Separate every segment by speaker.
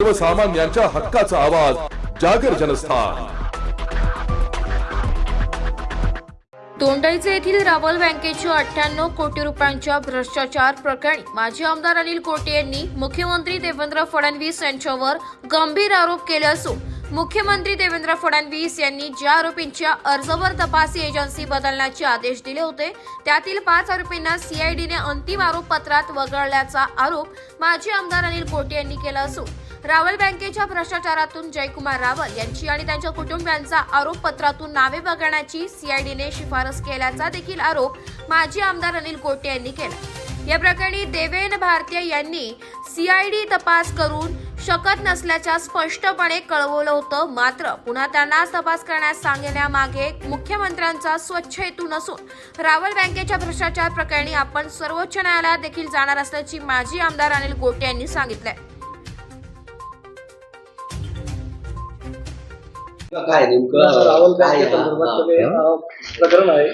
Speaker 1: सर्वसामान्यांच्या हक्काचा आवाज जागर जनस्थान।
Speaker 2: तोंडाईचे येथील रावल बँकेच्या 98 कोटी रुपयांच्या भ्रष्टाचार प्रकरणी माजी आमदार अनिल गोटे यांनी मुख्यमंत्री देवेंद्र फडणवीस यांच्यावर गंभीर आरोप केले असून मुख्यमंत्री देवेंद्र फडणवीस यांनी ज्या आरोपींच्या अर्जावर तपासी एजन्सी बदलण्याचे आदेश दिले होते त्यातील 5 आरोपींना सीआयडीने अंतिम आरोपपत्रात वगळल्याचा आरोप माजी आमदार अनिल गोटे यांनी केला असून रावल बँकेच्या भ्रष्टाचारातून जयकुमार रावल यांची आणि त्यांच्या कुटुंबियांचा आरोपपत्रातून नावे वगळण्याची सीआयडीने शिफारस केल्याचा देखील आरोप माजी आमदार अनिल गोटे यांनी केला। या प्रकरणी देवेन भारतीय यांनी सीआयडी तपास करून शकत नसल्याच्या स्पष्टपणे कळवलं होतं, मात्र पुन्हा त्यांना तपास करण्यास सांगण्यामागे मुख्यमंत्र्यांचा स्वच्छ हेतू नसून रावल बँकेच्या भ्रष्टाचार प्रकरणी आपण सर्वोच्च न्यायालयात देखील जाणार असल्याची माजी आमदार अनिल गोटे यांनी सांगितलंय।
Speaker 3: काय नेमकं
Speaker 4: रावल बँकेसंदर्भात प्रकरण आहे।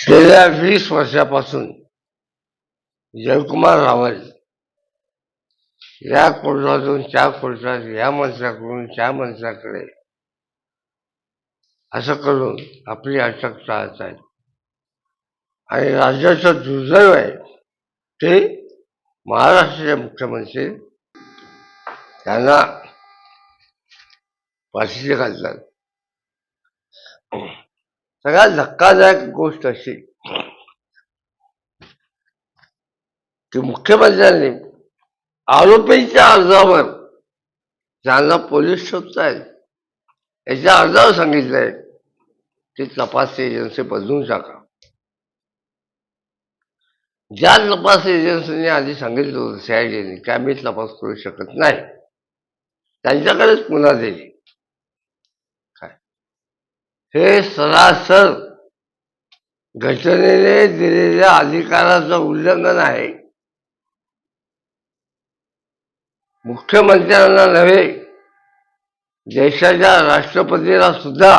Speaker 3: गेल्या 20 वर्षापासून जयकुमार रावल या कोर्टातून त्या कोर्टात, या मंत्र्याकडून त्या मंत्र्याकडे असं करून आपली अटक टाळत आहेत आणि राज्याचं दुर्दैव आहे ते महाराष्ट्राचे मुख्यमंत्री त्यांना फाशीचे घालतात। सगळ्यात धक्कादायक गोष्ट अशी की मुख्यमंत्र्यांनी आरोपींच्या अर्जावर ज्यांना पोलीस शोधतायत याच्या अर्जावर सांगितलंय की तपासी एजन्सी बदलून टाका। ज्या तपास एजन्सीने आधी सांगितलं होतं सीआयडीने की आम्ही तपास करू शकत नाही, त्यांच्याकडेच पुन्हा दिली। हे सरासर घटनेने दिलेल्या अधिकाराचं उल्लंघन आहे। मुख्यमंत्र्यांना नव्हे, देशाच्या राष्ट्रपतीला सुद्धा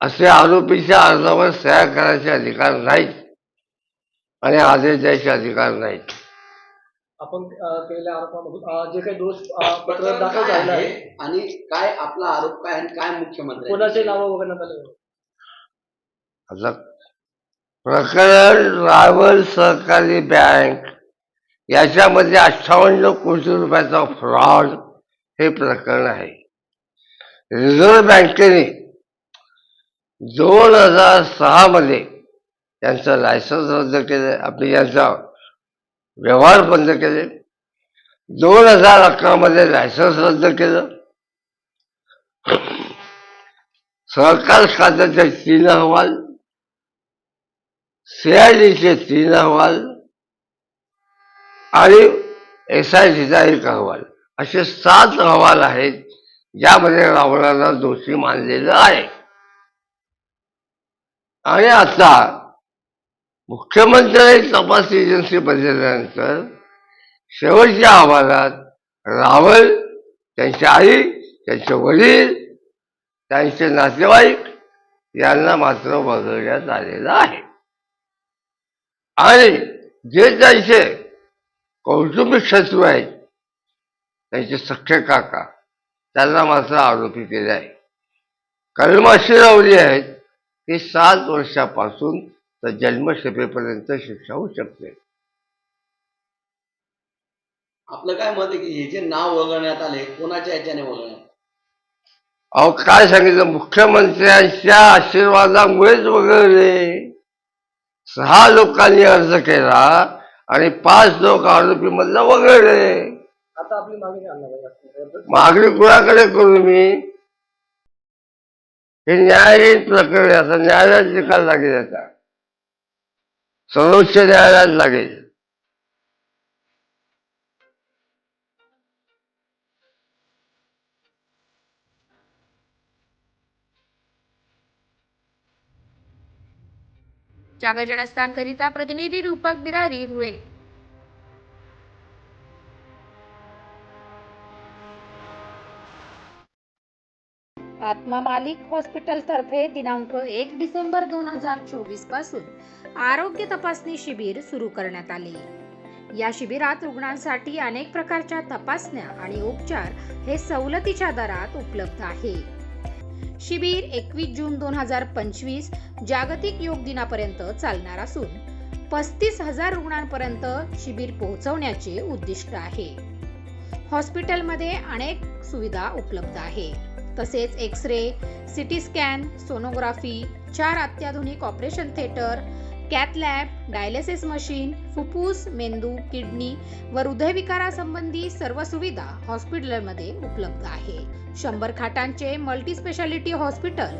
Speaker 3: असे आरोपीच्या अर्जावर सह्या करायचे अधिकार नाहीत आणि आदेश द्यायचे अधिकार नाहीत।
Speaker 4: आपण केलेल्या आरोपामधून जे काही दोष पत्र दाखल झाले आहे
Speaker 5: आणि काय आपला आरोप काय आणि काय मुख्यमंत्री
Speaker 4: कोणाचे नाव वगळण्यात आले?
Speaker 3: आता प्रकरण रावल सहकारी बँक याच्यामध्ये 58 कोटी रुपयाचा फ्रॉड हे प्रकरण आहे। रिझर्व्ह बँकेने 2006 मध्ये त्यांचं लायसन्स रद्द केलं, आपले यांचा व्यवहार बंद केले। 2011 मध्ये लायसन्स रद्द केलं। सहकार खात्याचे 3 अहवाल, सीआयडीचे 3 अहवाल आणि एसआयटीचा 1 अहवाल, असे 7 अहवाल आहेत ज्यामध्ये रावळांना दोषी मानलेलं आहे। आणि आता मुख्यमंत्र्यांनी तपास एजन्सी बदलल्यानंतर शेवटच्या अहवालात रावल, त्यांची आई, त्यांचे वडील, त्यांचे नातेवाईक यांना मात्र वगळण्यात आलेलं आहे आणि जे त्यांचे कौटुंबिक शत्रू आहेत, त्यांचे सख्खे काका, त्यांना मात्र आरोपी केले आहे। कलम अशी लावली आहेत की 7 वर्षापासून तर जन्मठेपेपर्यंत शिक्षा होऊ शकते।
Speaker 5: आपलं काय मत आहे की हे जे नाव वगळण्यात आले कोणाच्या याच्याने वगळण्यात?
Speaker 3: अहो काय सांगितलं, मुख्यमंत्र्यांच्या आशीर्वादामुळेच वगळले। 6 लोकांनी अर्ज केला आणि 5 लोक आरोपी मधला वगळले।
Speaker 4: आता आपली मागणी आणणार
Speaker 3: मागणी कुणाकडे करू मी? हे न्यायालयीन प्रकरण, आता न्यायालयात निकाल लागेल, आता सर्वोच्च न्यायालयात लागेल।
Speaker 2: जागर जनस्थान करिता प्रतिनिधी रूपक बिरारी रुळे। आत्मा मालिक हॉस्पिटल तर्फे दिनांक 1 डिसेंबर 2024 पासून आरोग्य तपासणी शिबिर सुरू करण्यात आले।
Speaker 6: या शिबिरात रुग्णांसाठी अनेक प्रकारच्या तपासण्या आणि उपचार हे सवलतीच्या दरात उपलब्ध आहे. शिबिर 21 जून 2025 जागतिक योग दिनापर्यंत चालणार असून 35,000 रुग्णांपर्यंत शिबिर पोहोचवण्याचे उद्दिष्ट आहे. हॉस्पिटलमध्ये अनेक सुविधा उपलब्ध आहे. तसेच एक्स-रे, सिटी स्कॅन, सोनोग्राफी, 4 अत्याधुनिक operation theatre, cath lab, dialysis machine, फुफ्फुस, मेंदू, किडनी व हृदयविकारासंबंधी सर्व सुविधा हॉस्पिटलमध्ये उपलब्ध आहे. 100 खाटांचे मल्टी स्पेशालिटी हॉस्पिटल.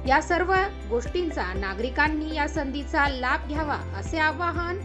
Speaker 6: या सर्व गोष्टींचा नागरिकांनी या संधीचा लाभ घ्यावा असे आवाहन